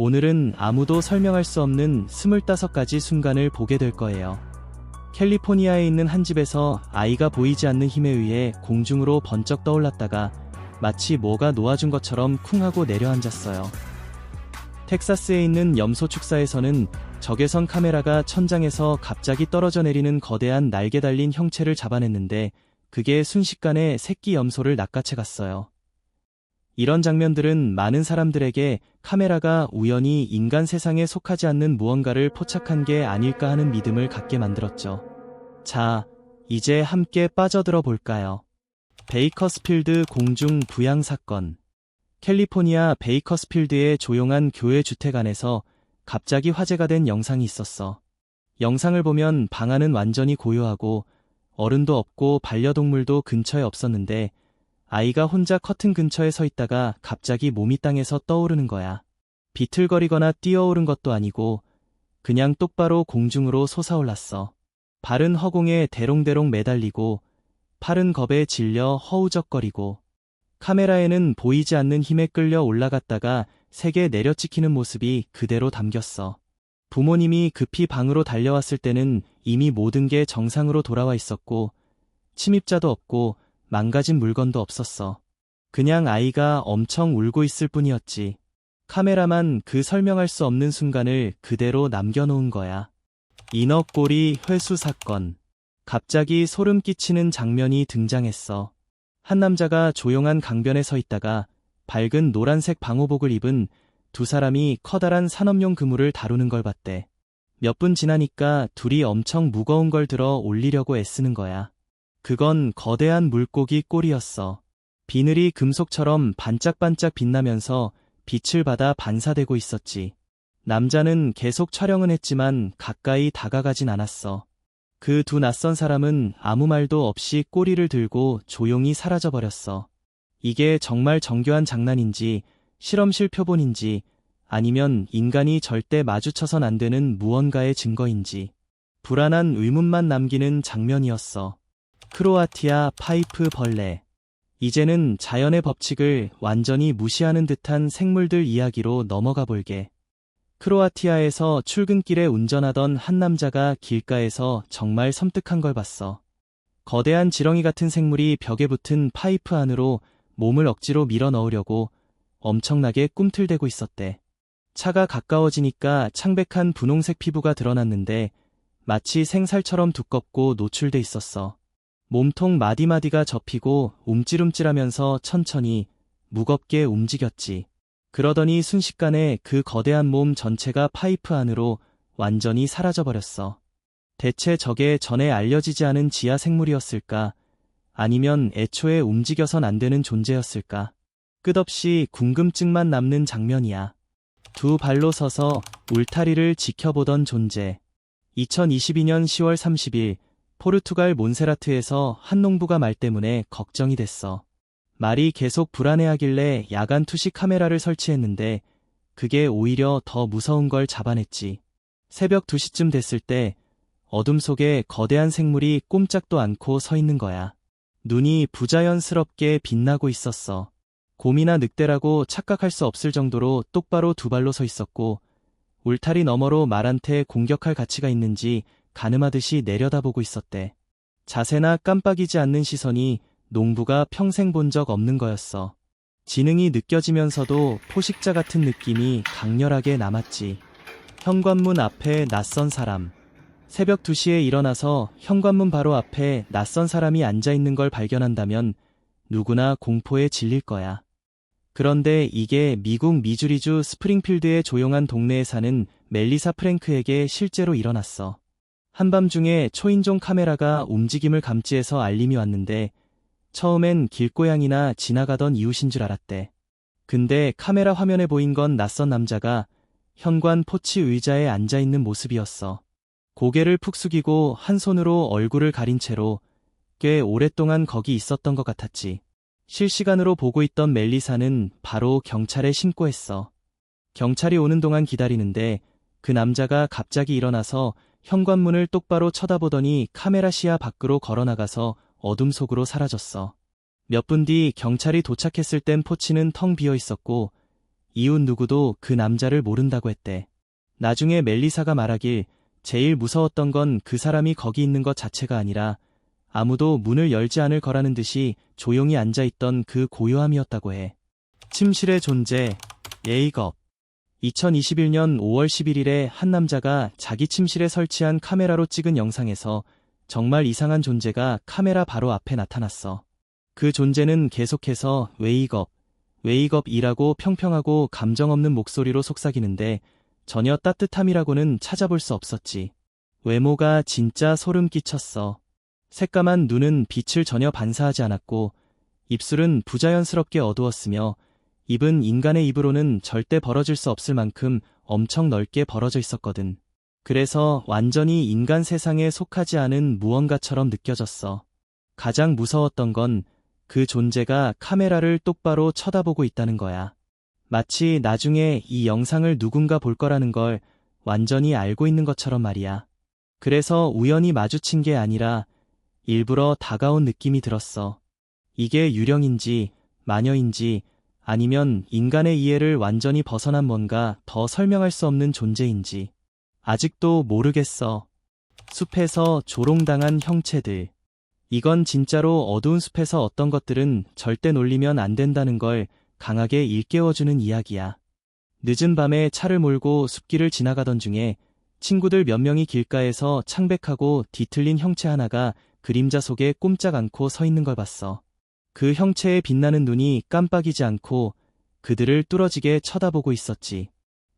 오늘은 아무도 설명할 수 없는 25가지 순간을 보게 될 거예요. 캘리포니아에 있는 한 집에서 아이가 보이지 않는 힘에 의해 공중으로 번쩍 떠올랐다가 마치 뭐가 놓아준 것처럼 쿵 하고 내려앉았어요. 텍사스에 있는 염소 축사에서는 적외선 카메라가 천장에서 갑자기 떨어져 내리는 거대한 날개 달린 형체를 잡아냈는데 그게 순식간에 새끼 염소를 낚아채 갔어요. 이런 장면들은 많은 사람들에게 카메라가 우연히 인간 세상에 속하지 않는 무언가를 포착한 게 아닐까 하는 믿음을 갖게 만들었죠. 자, 이제 함께 빠져들어 볼까요? 베이커스필드 공중 부양 사건. 캘리포니아 베이커스필드의 조용한 교회 주택 안에서 갑자기 화제가 된 영상이 있었어. 영상을 보면 방 안은 완전히 고요하고 어른도 없고 반려동물도 근처에 없었는데 아이가 혼자 커튼 근처에 서 있다가 갑자기 몸이 땅에서 떠오르는 거야. 비틀거리거나 뛰어오른 것도 아니고 그냥 똑바로 공중으로 솟아올랐어. 발은 허공에 대롱대롱 매달리고 팔은 겁에 질려 허우적거리고 카메라에는 보이지 않는 힘에 끌려 올라갔다가 세게 내려찍히는 모습이 그대로 담겼어. 부모님이 급히 방으로 달려왔을 때는 이미 모든 게 정상으로 돌아와 있었고 침입자도 없고 망가진 물건도 없었어. 그냥 아이가 엄청 울고 있을 뿐이었지. 카메라만 그 설명할 수 없는 순간을 그대로 남겨놓은 거야. 인어꼬리 회수 사건. 갑자기 소름 끼치는 장면이 등장했어. 한 남자가 조용한 강변에 서 있다가 밝은 노란색 방호복을 입은 두 사람이 커다란 산업용 그물을 다루는 걸 봤대. 몇 분 지나니까 둘이 엄청 무거운 걸 들어 올리려고 애쓰는 거야. 그건 거대한 물고기 꼬리였어. 비늘이 금속처럼 반짝반짝 빛나면서 빛을 받아 반사되고 있었지. 남자는 계속 촬영은 했지만 가까이 다가가진 않았어. 그 두 낯선 사람은 아무 말도 없이 꼬리를 들고 조용히 사라져버렸어. 이게 정말 정교한 장난인지 실험실 표본인지 아니면 인간이 절대 마주쳐선 안 되는 무언가의 증거인지 불안한 의문만 남기는 장면이었어. 크로아티아 파이프 벌레. 이제는 자연의 법칙을 완전히 무시하는 듯한 생물들 이야기로 넘어가 볼게. 크로아티아에서 출근길에 운전하던 한 남자가 길가에서 정말 섬뜩한 걸 봤어. 거대한 지렁이 같은 생물이 벽에 붙은 파이프 안으로 몸을 억지로 밀어 넣으려고 엄청나게 꿈틀대고 있었대. 차가 가까워지니까 창백한 분홍색 피부가 드러났는데 마치 생살처럼 두껍고 노출돼 있었어. 몸통 마디마디가 접히고 움찔움찔하면서 천천히 무겁게 움직였지. 그러더니 순식간에 그 거대한 몸 전체가 파이프 안으로 완전히 사라져버렸어. 대체 저게 전에 알려지지 않은 지하 생물이었을까? 아니면 애초에 움직여선 안 되는 존재였을까? 끝없이 궁금증만 남는 장면이야. 두 발로 서서 울타리를 지켜보던 존재. 2022년 10월 30일 포르투갈 몬세라트에서 한 농부가 말 때문에 걱정이 됐어. 말이 계속 불안해하길래 야간 투시 카메라를 설치했는데 그게 오히려 더 무서운 걸 잡아냈지. 새벽 2시쯤 됐을 때 어둠 속에 거대한 생물이 꼼짝도 않고 서 있는 거야. 눈이 부자연스럽게 빛나고 있었어. 곰이나 늑대라고 착각할 수 없을 정도로 똑바로 두 발로 서 있었고 울타리 너머로 말한테 공격할 가치가 있는지 가늠하듯이 내려다보고 있었대. 자세나 깜빡이지 않는 시선이 농부가 평생 본 적 없는 거였어. 지능이 느껴지면서도 포식자 같은 느낌이 강렬하게 남았지. 현관문 앞에 낯선 사람. 새벽 2시에 일어나서 현관문 바로 앞에 낯선 사람이 앉아있는 걸 발견한다면 누구나 공포에 질릴 거야. 그런데 이게 미국 미주리주 스프링필드의 조용한 동네에 사는 멜리사 프랭크에게 실제로 일어났어. 한밤중에 초인종 카메라가 움직임을 감지해서 알림이 왔는데 처음엔 길고양이나 지나가던 이웃인 줄 알았대. 근데 카메라 화면에 보인 건 낯선 남자가 현관 포치 의자에 앉아있는 모습이었어. 고개를 푹 숙이고 한 손으로 얼굴을 가린 채로 꽤 오랫동안 거기 있었던 것 같았지. 실시간으로 보고 있던 멜리사는 바로 경찰에 신고했어. 경찰이 오는 동안 기다리는데 그 남자가 갑자기 일어나서 현관문을 똑바로 쳐다보더니 카메라 시야 밖으로 걸어나가서 어둠 속으로 사라졌어. 몇 분 뒤 경찰이 도착했을 땐 포치는 텅 비어 있었고 이웃 누구도 그 남자를 모른다고 했대. 나중에 멜리사가 말하길 제일 무서웠던 건 그 사람이 거기 있는 것 자체가 아니라 아무도 문을 열지 않을 거라는 듯이 조용히 앉아있던 그 고요함이었다고 해. 침실의 존재, 예이겁. 2021년 5월 11일에 한 남자가 자기 침실에 설치한 카메라로 찍은 영상에서 정말 이상한 존재가 카메라 바로 앞에 나타났어. 그 존재는 계속해서 웨이겁, 웨이겁이라고 평평하고 감정 없는 목소리로 속삭이는데 전혀 따뜻함이라고는 찾아볼 수 없었지. 외모가 진짜 소름 끼쳤어. 새까만 눈은 빛을 전혀 반사하지 않았고 입술은 부자연스럽게 어두웠으며 입은 인간의 입으로는 절대 벌어질 수 없을 만큼 엄청 넓게 벌어져 있었거든. 그래서 완전히 인간 세상에 속하지 않은 무언가처럼 느껴졌어. 가장 무서웠던 건 그 존재가 카메라를 똑바로 쳐다보고 있다는 거야. 마치 나중에 이 영상을 누군가 볼 거라는 걸 완전히 알고 있는 것처럼 말이야. 그래서 우연히 마주친 게 아니라 일부러 다가온 느낌이 들었어. 이게 유령인지 마녀인지 아니면 인간의 이해를 완전히 벗어난 뭔가 더 설명할 수 없는 존재인지 아직도 모르겠어. 숲에서 조롱당한 형체들. 이건 진짜로 어두운 숲에서 어떤 것들은 절대 놀리면 안 된다는 걸 강하게 일깨워주는 이야기야. 늦은 밤에 차를 몰고 숲길을 지나가던 중에 친구들 몇 명이 길가에서 창백하고 뒤틀린 형체 하나가 그림자 속에 꼼짝 않고 서 있는 걸 봤어. 그 형체의 빛나는 눈이 깜빡이지 않고 그들을 뚫어지게 쳐다보고 있었지.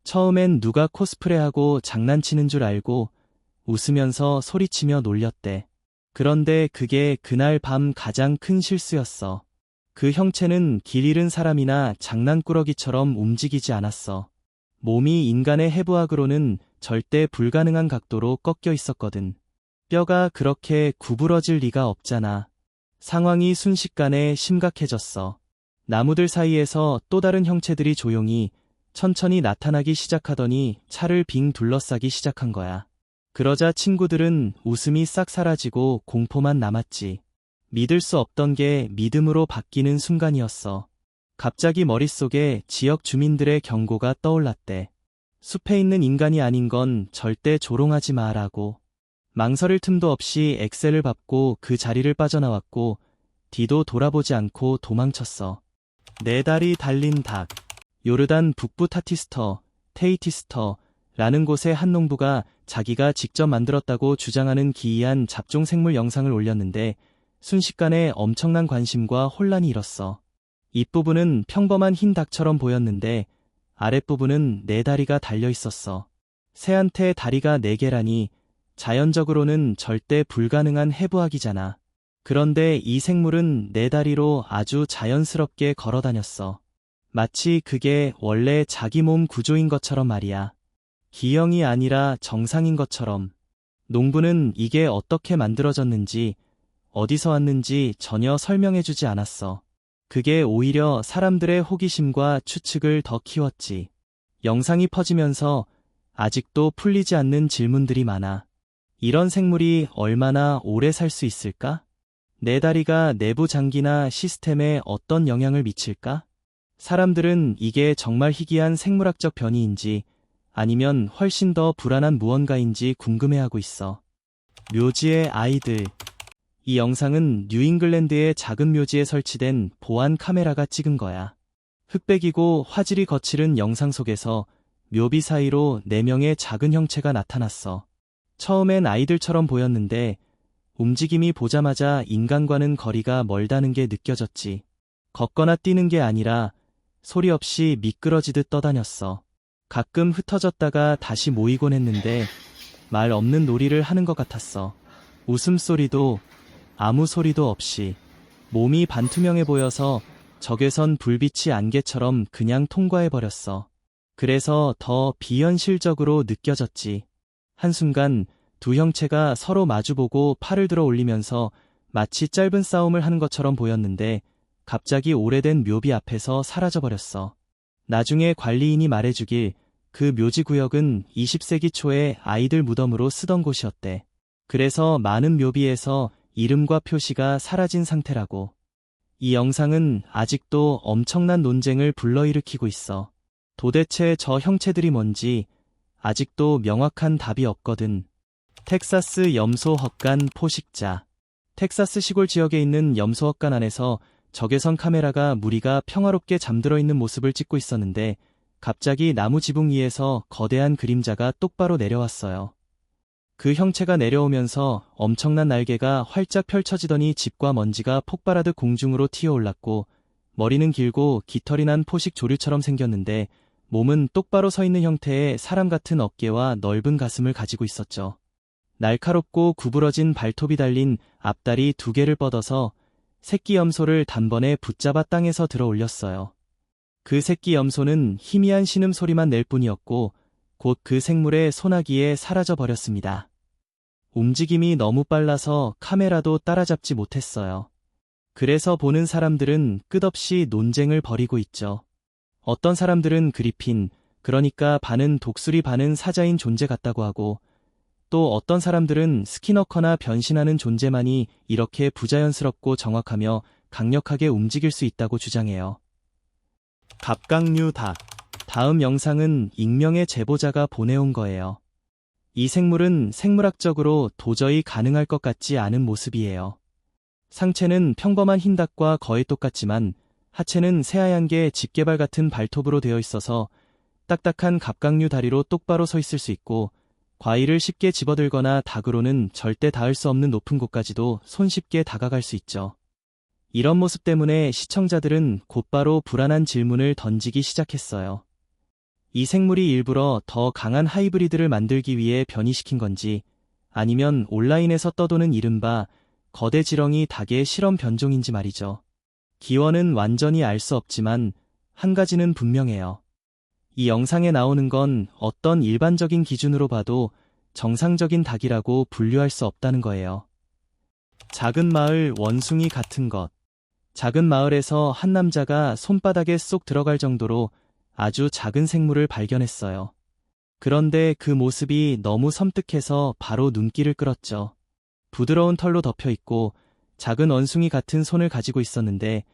처음엔 누가 코스프레하고 장난치는 줄 알고 웃으면서 소리치며 놀렸대. 그런데 그게 그날 밤 가장 큰 실수였어. 그 형체는 길 잃은 사람이나 장난꾸러기처럼 움직이지 않았어. 몸이 인간의 해부학으로는 절대 불가능한 각도로 꺾여 있었거든. 뼈가 그렇게 구부러질 리가 없잖아. 상황이 순식간에 심각해졌어. 나무들 사이에서 또 다른 형체들이 조용히 천천히 나타나기 시작하더니 차를 빙 둘러싸기 시작한 거야. 그러자 친구들은 웃음이 싹 사라지고 공포만 남았지. 믿을 수 없던 게 믿음으로 바뀌는 순간이었어. 갑자기 머릿속에 지역 주민들의 경고가 떠올랐대. 숲에 있는 인간이 아닌 건 절대 조롱하지 마라고. 망설일 틈도 없이 엑셀을 밟고 그 자리를 빠져나왔고 뒤도 돌아보지 않고 도망쳤어. 네 다리 달린 닭. 요르단 북부 타티스터, 테이티스터라는 곳의 한 농부가 자기가 직접 만들었다고 주장하는 기이한 잡종 생물 영상을 올렸는데 순식간에 엄청난 관심과 혼란이 일었어. 윗부분은 평범한 흰 닭처럼 보였는데 아랫부분은 네 다리가 달려 있었어. 새한테 다리가 네 개라니 자연적으로는 절대 불가능한 해부학이잖아. 그런데 이 생물은 네 다리로 아주 자연스럽게 걸어 다녔어. 마치 그게 원래 자기 몸 구조인 것처럼 말이야. 기형이 아니라 정상인 것처럼. 농부는 이게 어떻게 만들어졌는지, 어디서 왔는지 전혀 설명해주지 않았어. 그게 오히려 사람들의 호기심과 추측을 더 키웠지. 영상이 퍼지면서 아직도 풀리지 않는 질문들이 많아. 이런 생물이 얼마나 오래 살 수 있을까? 네 다리가 내부 장기나 시스템에 어떤 영향을 미칠까? 사람들은 이게 정말 희귀한 생물학적 변이인지 아니면 훨씬 더 불안한 무언가인지 궁금해하고 있어. 묘지의 아이들. 이 영상은 뉴잉글랜드의 작은 묘지에 설치된 보안 카메라가 찍은 거야. 흑백이고 화질이 거칠은 영상 속에서 묘비 사이로 4명의 작은 형체가 나타났어. 처음엔 아이들처럼 보였는데 움직임이 보자마자 인간과는 거리가 멀다는 게 느껴졌지. 걷거나 뛰는 게 아니라 소리 없이 미끄러지듯 떠다녔어. 가끔 흩어졌다가 다시 모이곤 했는데 말 없는 놀이를 하는 것 같았어. 웃음소리도 아무 소리도 없이. 몸이 반투명해 보여서 적외선 불빛이 안개처럼 그냥 통과해버렸어. 그래서 더 비현실적으로 느껴졌지. 한순간 두 형체가 서로 마주보고 팔을 들어 올리면서 마치 짧은 싸움을 하는 것처럼 보였는데 갑자기 오래된 묘비 앞에서 사라져버렸어. 나중에 관리인이 말해주길 그 묘지 구역은 20세기 초에 아이들 무덤으로 쓰던 곳이었대. 그래서 많은 묘비에서 이름과 표시가 사라진 상태라고. 이 영상은 아직도 엄청난 논쟁을 불러일으키고 있어. 도대체 저 형체들이 뭔지 아직도 명확한 답이 없거든. 텍사스 염소 헛간 포식자. 텍사스 시골 지역에 있는 염소 헛간 안에서 적외선 카메라가 무리가 평화롭게 잠들어 있는 모습을 찍고 있었는데 갑자기 나무 지붕 위에서 거대한 그림자가 똑바로 내려왔어요. 그 형체가 내려오면서 엄청난 날개가 활짝 펼쳐지더니 집과 먼지가 폭발하듯 공중으로 튀어올랐고 머리는 길고 깃털이 난 포식 조류처럼 생겼는데 몸은 똑바로 서 있는 형태의 사람 같은 어깨와 넓은 가슴을 가지고 있었죠. 날카롭고 구부러진 발톱이 달린 앞다리 2개를 뻗어서 새끼 염소를 단번에 붙잡아 땅에서 들어 올렸어요. 그 새끼 염소는 희미한 신음소리만 낼 뿐이었고 곧 그 생물의 소나기에 사라져 버렸습니다. 움직임이 너무 빨라서 카메라도 따라잡지 못했어요. 그래서 보는 사람들은 끝없이 논쟁을 벌이고 있죠. 어떤 사람들은 그리핀, 그러니까 반은 독수리 반은 사자인 존재 같다고 하고 또 어떤 사람들은 스키너커나 변신하는 존재만이 이렇게 부자연스럽고 정확하며 강력하게 움직일 수 있다고 주장해요. 갑각류 닭. 다음 영상은 익명의 제보자가 보내온 거예요. 이 생물은 생물학적으로 도저히 가능할 것 같지 않은 모습이에요. 상체는 평범한 흰 닭과 거의 똑같지만 하체는 새하얀 게 집게발 같은 발톱으로 되어 있어서 딱딱한 갑각류 다리로 똑바로 서 있을 수 있고 과일을 쉽게 집어들거나 닭으로는 절대 닿을 수 없는 높은 곳까지도 손쉽게 다가갈 수 있죠. 이런 모습 때문에 시청자들은 곧바로 불안한 질문을 던지기 시작했어요. 이 생물이 일부러 더 강한 하이브리드를 만들기 위해 변이시킨 건지 아니면 온라인에서 떠도는 이른바 거대 지렁이 닭의 실험 변종인지 말이죠. 기원은 완전히 알 수 없지만 한 가지는 분명해요. 이 영상에 나오는 건 어떤 일반적인 기준으로 봐도 정상적인 닭이라고 분류할 수 없다는 거예요. 작은 마을 원숭이 같은 것. 작은 마을에서 한 남자가 손바닥에 쏙 들어갈 정도로 아주 작은 생물을 발견했어요. 그런데 그 모습이 너무 섬뜩해서 바로 눈길을 끌었죠. 부드러운 털로 덮여 있고 작은 원숭이 같은 손을 가지고 있었는데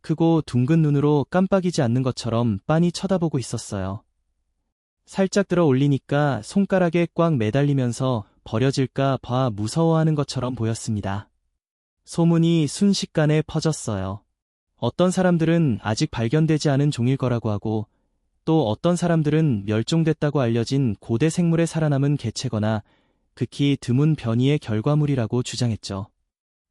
크고 둥근 눈으로 깜빡이지 않는 것처럼 빤히 쳐다보고 있었어요. 살짝 들어 올리니까 손가락에 꽉 매달리면서 버려질까 봐 무서워하는 것처럼 보였습니다. 소문이 순식간에 퍼졌어요. 어떤 사람들은 아직 발견되지 않은 종일 거라고 하고 또 어떤 사람들은 멸종됐다고 알려진 고대 생물에 살아남은 개체거나 극히 드문 변이의 결과물이라고 주장했죠.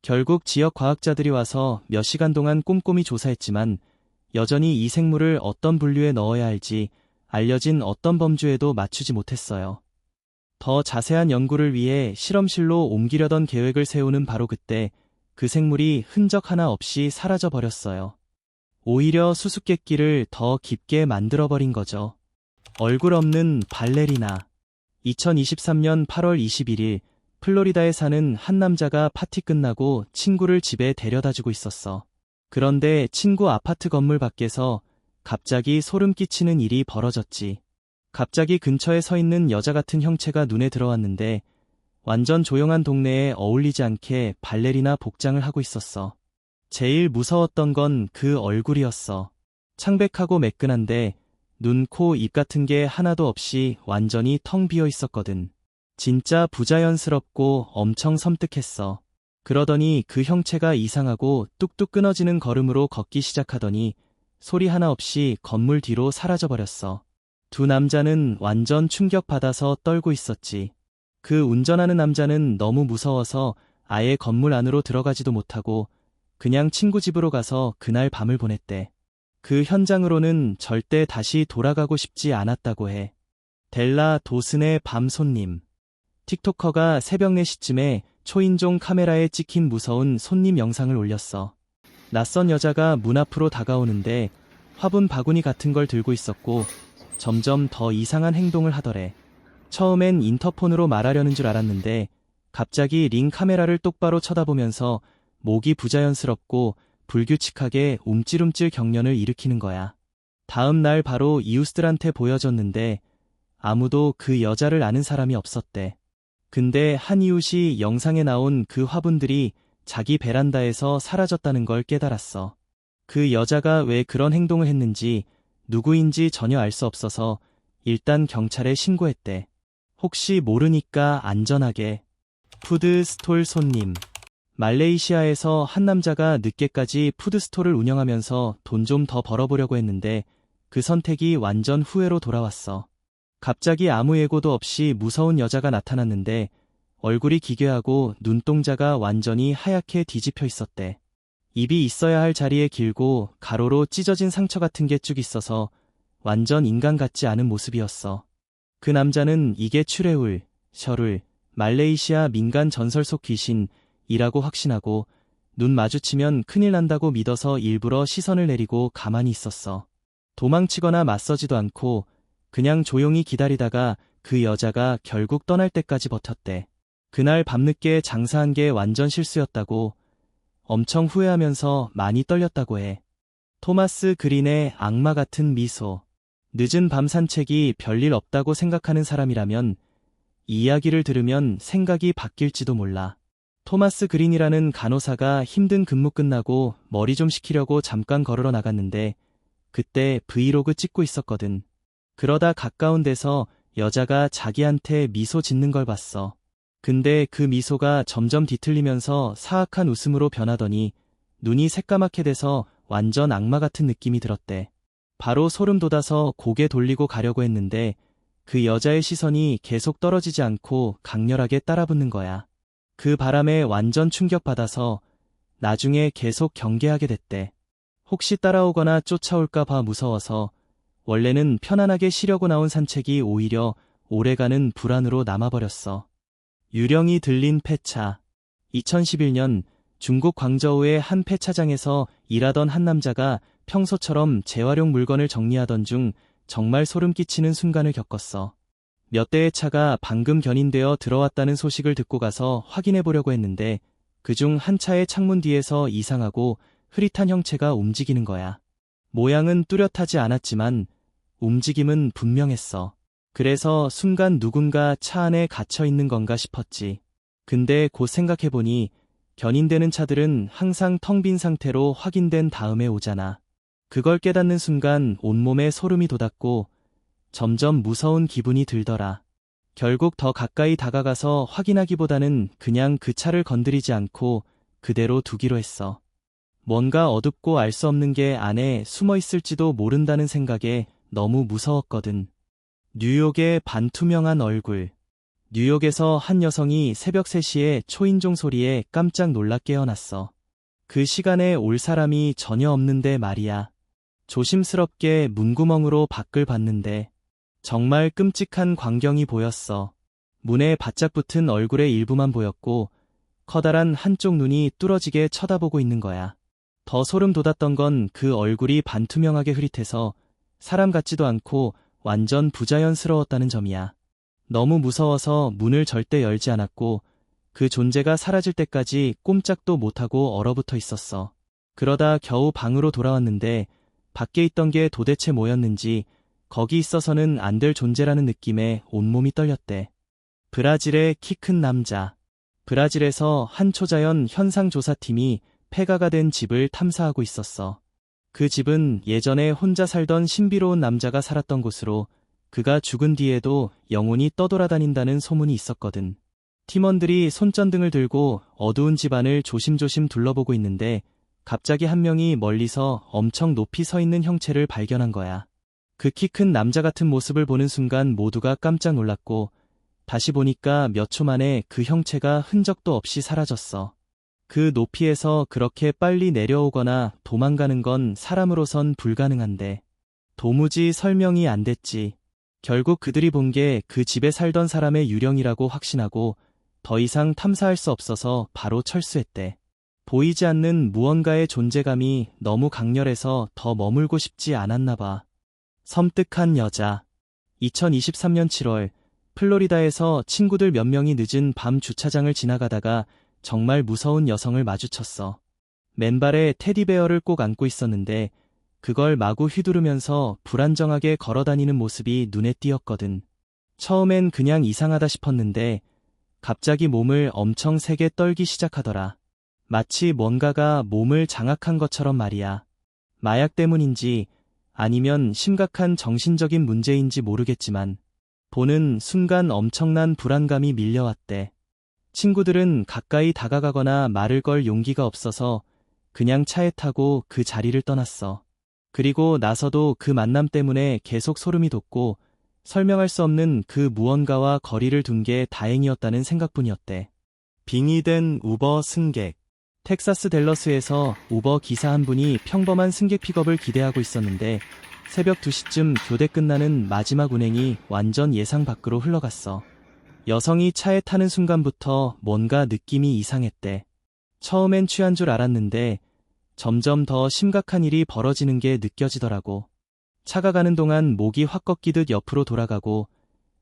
결국 지역 과학자들이 와서 몇 시간 동안 꼼꼼히 조사했지만 여전히 이 생물을 어떤 분류에 넣어야 할지 알려진 어떤 범주에도 맞추지 못했어요. 더 자세한 연구를 위해 실험실로 옮기려던 계획을 세우는 바로 그때 그 생물이 흔적 하나 없이 사라져 버렸어요. 오히려 수수께끼를 더 깊게 만들어버린 거죠. 얼굴 없는 발레리나. 2023년 8월 21일 플로리다에 사는 한 남자가 파티 끝나고 친구를 집에 데려다주고 있었어. 그런데 친구 아파트 건물 밖에서 갑자기 소름 끼치는 일이 벌어졌지. 갑자기 근처에 서 있는 여자 같은 형체가 눈에 들어왔는데 완전 조용한 동네에 어울리지 않게 발레리나 복장을 하고 있었어. 제일 무서웠던 건 그 얼굴이었어. 창백하고 매끈한데 눈, 코, 입 같은 게 하나도 없이 완전히 텅 비어 있었거든. 진짜 부자연스럽고 엄청 섬뜩했어. 그러더니 그 형체가 이상하고 뚝뚝 끊어지는 걸음으로 걷기 시작하더니 소리 하나 없이 건물 뒤로 사라져버렸어. 두 남자는 완전 충격받아서 떨고 있었지. 그 운전하는 남자는 너무 무서워서 아예 건물 안으로 들어가지도 못하고 그냥 친구 집으로 가서 그날 밤을 보냈대. 그 현장으로는 절대 다시 돌아가고 싶지 않았다고 해. 델라 도슨의 밤 손님. 틱토커가 새벽 4시쯤에 초인종 카메라에 찍힌 무서운 손님 영상을 올렸어. 낯선 여자가 문 앞으로 다가오는데 화분 바구니 같은 걸 들고 있었고 점점 더 이상한 행동을 하더래. 처음엔 인터폰으로 말하려는 줄 알았는데 갑자기 링 카메라를 똑바로 쳐다보면서 목이 부자연스럽고 불규칙하게 움찔움찔 경련을 일으키는 거야. 다음 날 바로 이웃들한테 보여줬는데 아무도 그 여자를 아는 사람이 없었대. 근데 한 이웃이 영상에 나온 그 화분들이 자기 베란다에서 사라졌다는 걸 깨달았어. 그 여자가 왜 그런 행동을 했는지 누구인지 전혀 알 수 없어서 일단 경찰에 신고했대. 혹시 모르니까 안전하게. 푸드스톨 손님. 말레이시아에서 한 남자가 늦게까지 푸드스톨을 운영하면서 돈 좀 더 벌어보려고 했는데 그 선택이 완전 후회로 돌아왔어. 갑자기 아무 예고도 없이 무서운 여자가 나타났는데 얼굴이 기괴하고 눈동자가 완전히 하얗게 뒤집혀 있었대. 입이 있어야 할 자리에 길고 가로로 찢어진 상처 같은 게 쭉 있어서 완전 인간 같지 않은 모습이었어. 그 남자는 이게 추레울, 셔룰, 말레이시아 민간 전설 속 귀신이라고 확신하고 눈 마주치면 큰일 난다고 믿어서 일부러 시선을 내리고 가만히 있었어. 도망치거나 맞서지도 않고 그냥 조용히 기다리다가 그 여자가 결국 떠날 때까지 버텼대. 그날 밤늦게 장사한 게 완전 실수였다고 엄청 후회하면서 많이 떨렸다고 해. 토마스 그린의 악마 같은 미소. 늦은 밤 산책이 별일 없다고 생각하는 사람이라면 이 이야기를 들으면 생각이 바뀔지도 몰라. 토마스 그린이라는 간호사가 힘든 근무 끝나고 머리 좀 식히려고 잠깐 걸으러 나갔는데 그때 브이로그 찍고 있었거든. 그러다 가까운 데서 여자가 자기한테 미소 짓는 걸 봤어. 근데 그 미소가 점점 뒤틀리면서 사악한 웃음으로 변하더니 눈이 새까맣게 돼서 완전 악마 같은 느낌이 들었대. 바로 소름 돋아서 고개 돌리고 가려고 했는데 그 여자의 시선이 계속 떨어지지 않고 강렬하게 따라붙는 거야. 그 바람에 완전 충격받아서 나중에 계속 경계하게 됐대. 혹시 따라오거나 쫓아올까 봐 무서워서 원래는 편안하게 쉬려고 나온 산책이 오히려 오래가는 불안으로 남아버렸어. 유령이 들린 폐차. 2011년 중국 광저우의 한 폐차장에서 일하던 한 남자가 평소처럼 재활용 물건을 정리하던 중 정말 소름 끼치는 순간을 겪었어. 몇 대의 차가 방금 견인되어 들어왔다는 소식을 듣고 가서 확인해 보려고 했는데 그중 한 차의 창문 뒤에서 이상하고 흐릿한 형체가 움직이는 거야. 모양은 뚜렷하지 않았지만 움직임은 분명했어. 그래서 순간 누군가 차 안에 갇혀 있는 건가 싶었지. 근데 곧 생각해보니 견인되는 차들은 항상 텅 빈 상태로 확인된 다음에 오잖아. 그걸 깨닫는 순간 온몸에 소름이 돋았고 점점 무서운 기분이 들더라. 결국 더 가까이 다가가서 확인하기보다는 그냥 그 차를 건드리지 않고 그대로 두기로 했어. 뭔가 어둡고 알 수 없는 게 안에 숨어 있을지도 모른다는 생각에 너무 무서웠거든. 뉴욕의 반투명한 얼굴. 뉴욕에서 한 여성이 새벽 3시에 초인종 소리에 깜짝 놀라 깨어났어. 그 시간에 올 사람이 전혀 없는데 말이야. 조심스럽게 문구멍으로 밖을 봤는데 정말 끔찍한 광경이 보였어. 문에 바짝 붙은 얼굴의 일부만 보였고 커다란 한쪽 눈이 뚫어지게 쳐다보고 있는 거야. 더 소름 돋았던 건 그 얼굴이 반투명하게 흐릿해서 사람 같지도 않고 완전 부자연스러웠다는 점이야. 너무 무서워서 문을 절대 열지 않았고 그 존재가 사라질 때까지 꼼짝도 못하고 얼어붙어 있었어. 그러다 겨우 방으로 돌아왔는데 밖에 있던 게 도대체 뭐였는지 거기 있어서는 안 될 존재라는 느낌에 온몸이 떨렸대. 브라질의 키 큰 남자. 브라질에서 한 초자연 현상조사팀이 폐가가 된 집을 탐사하고 있었어. 그 집은 예전에 혼자 살던 신비로운 남자가 살았던 곳으로 그가 죽은 뒤에도 영혼이 떠돌아다닌다는 소문이 있었거든. 팀원들이 손전등을 들고 어두운 집안을 조심조심 둘러보고 있는데 갑자기 한 명이 멀리서 엄청 높이 서 있는 형체를 발견한 거야. 그 키 큰 남자 같은 모습을 보는 순간 모두가 깜짝 놀랐고 다시 보니까 몇 초 만에 그 형체가 흔적도 없이 사라졌어. 그 높이에서 그렇게 빨리 내려오거나 도망가는 건 사람으로선 불가능한데 도무지 설명이 안 됐지. 결국 그들이 본 게 그 집에 살던 사람의 유령이라고 확신하고 더 이상 탐사할 수 없어서 바로 철수했대. 보이지 않는 무언가의 존재감이 너무 강렬해서 더 머물고 싶지 않았나 봐. 섬뜩한 여자. 2023년 7월 플로리다에서 친구들 몇 명이 늦은 밤 주차장을 지나가다가 정말 무서운 여성을 마주쳤어. 맨발에 테디베어를 꼭 안고 있었는데 그걸 마구 휘두르면서 불안정하게 걸어다니는 모습이 눈에 띄었거든. 처음엔 그냥 이상하다 싶었는데 갑자기 몸을 엄청 세게 떨기 시작하더라. 마치 뭔가가 몸을 장악한 것처럼 말이야. 마약 때문인지 아니면 심각한 정신적인 문제인지 모르겠지만 보는 순간 엄청난 불안감이 밀려왔대. 친구들은 가까이 다가가거나 말을 걸 용기가 없어서 그냥 차에 타고 그 자리를 떠났어. 그리고 나서도 그 만남 때문에 계속 소름이 돋고 설명할 수 없는 그 무언가와 거리를 둔 게 다행이었다는 생각뿐이었대. 빙의된 우버 승객. 텍사스 댈러스에서 우버 기사 한 분이 평범한 승객 픽업을 기대하고 있었는데 새벽 2시쯤 교대 끝나는 마지막 운행이 완전 예상 밖으로 흘러갔어. 여성이 차에 타는 순간부터 뭔가 느낌이 이상했대. 처음엔 취한 줄 알았는데 점점 더 심각한 일이 벌어지는 게 느껴지더라고. 차가 가는 동안 목이 확 꺾이듯 옆으로 돌아가고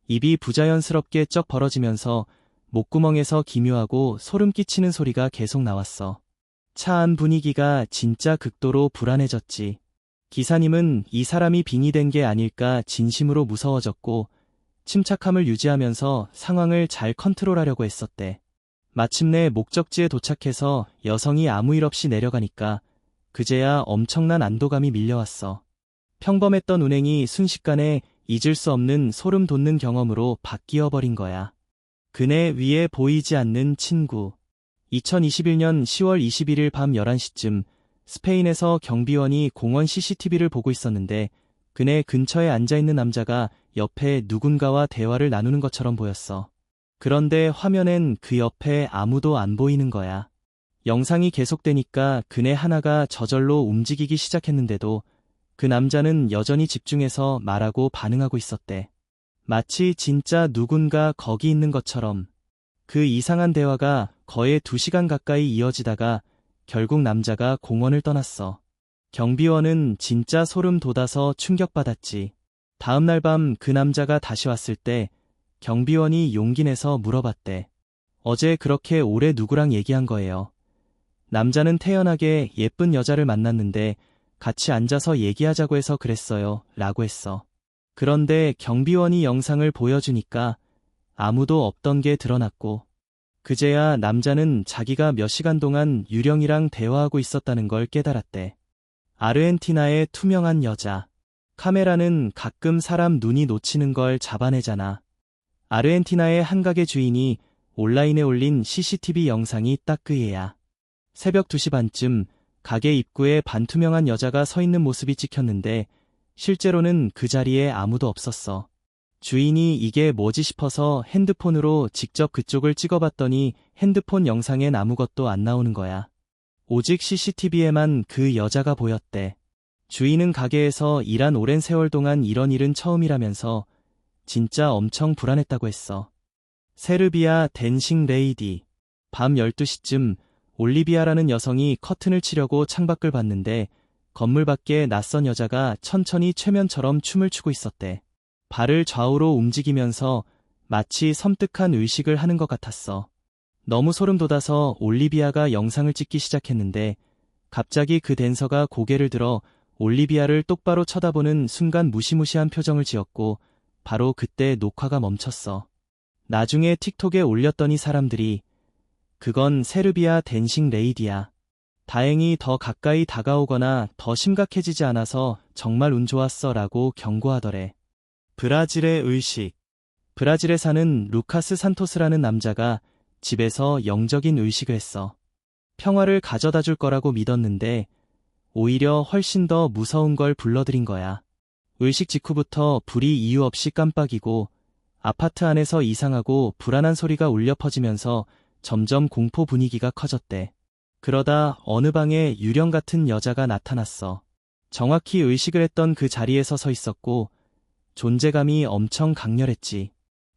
입이 부자연스럽게 쩍 벌어지면서 목구멍에서 기묘하고 소름 끼치는 소리가 계속 나왔어. 차 안 분위기가 진짜 극도로 불안해졌지. 기사님은 이 사람이 빙의된 게 아닐까 진심으로 무서워졌고 침착함을 유지하면서 상황을 잘 컨트롤하려고 했었대. 마침내 목적지에 도착해서 여성이 아무 일 없이 내려가니까 그제야 엄청난 안도감이 밀려왔어. 평범했던 운행이 순식간에 잊을 수 없는 소름 돋는 경험으로 바뀌어버린 거야. 그네 위에 보이지 않는 친구. 2021년 10월 21일 밤 11시쯤 스페인에서 경비원이 공원 CCTV를 보고 있었는데 그네 근처에 앉아있는 남자가 옆에 누군가와 대화를 나누는 것처럼 보였어. 그런데 화면엔 그 옆에 아무도 안 보이는 거야. 영상이 계속되니까 그네 하나가 저절로 움직이기 시작했는데도 그 남자는 여전히 집중해서 말하고 반응하고 있었대. 마치 진짜 누군가 거기 있는 것처럼. 그 이상한 대화가 거의 2시간 가까이 이어지다가 결국 남자가 공원을 떠났어. 경비원은 진짜 소름 돋아서 충격받았지. 다음날 밤 그 남자가 다시 왔을 때 경비원이 용기 내서 물어봤대. 어제 그렇게 오래 누구랑 얘기한 거예요? 남자는 태연하게 예쁜 여자를 만났는데 같이 앉아서 얘기하자고 해서 그랬어요. 라고 했어. 그런데 경비원이 영상을 보여주니까 아무도 없던 게 드러났고 그제야 남자는 자기가 몇 시간 동안 유령이랑 대화하고 있었다는 걸 깨달았대. 아르헨티나의 투명한 여자. 카메라는 가끔 사람 눈이 놓치는 걸 잡아내잖아. 아르헨티나의 한 가게 주인이 온라인에 올린 CCTV 영상이 딱 그 예야. 새벽 2시 반쯤 가게 입구에 반투명한 여자가 서 있는 모습이 찍혔는데 실제로는 그 자리에 아무도 없었어. 주인이 이게 뭐지 싶어서 핸드폰으로 직접 그쪽을 찍어봤더니 핸드폰 영상엔 아무것도 안 나오는 거야. 오직 CCTV에만 그 여자가 보였대. 주인은 가게에서 일한 오랜 세월 동안 이런 일은 처음이라면서 진짜 엄청 불안했다고 했어. 세르비아 댄싱 레이디. 밤 12시쯤 올리비아라는 여성이 커튼을 치려고 창밖을 봤는데 건물 밖에 낯선 여자가 천천히 최면처럼 춤을 추고 있었대. 발을 좌우로 움직이면서 마치 섬뜩한 의식을 하는 것 같았어. 너무 소름 돋아서 올리비아가 영상을 찍기 시작했는데 갑자기 그 댄서가 고개를 들어 올리비아를 똑바로 쳐다보는 순간 무시무시한 표정을 지었고 바로 그때 녹화가 멈췄어. 나중에 틱톡에 올렸더니 사람들이 그건 세르비아 댄싱 레이디야. 다행히 더 가까이 다가오거나 더 심각해지지 않아서 정말 운 좋았어 라고 경고하더래. 브라질의 의식. 브라질에 사는 루카스 산토스라는 남자가 집에서 영적인 의식을 했어. 평화를 가져다 줄 거라고 믿었는데 오히려 훨씬 더 무서운 걸 불러들인 거야. 의식 직후부터 불이 이유 없이 깜빡이고 아파트 안에서 이상하고 불안한 소리가 울려 퍼지면서 점점 공포 분위기가 커졌대. 그러다 어느 방에 유령 같은 여자가 나타났어. 정확히 의식을 했던 그 자리에서 서 있었고 존재감이 엄청 강렬했지.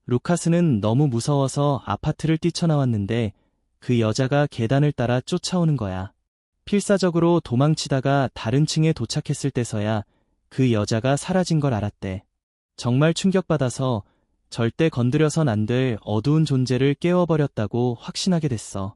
루카스는 너무 무서워서 아파트를 뛰쳐나왔는데 그 여자가 계단을 따라 쫓아오는 거야. 필사적으로 도망치다가 다른 층에 도착했을 때서야 그 여자가 사라진 걸 알았대. 정말 충격받아서 절대 건드려선 안 될 어두운 존재를 깨워버렸다고 확신하게 됐어.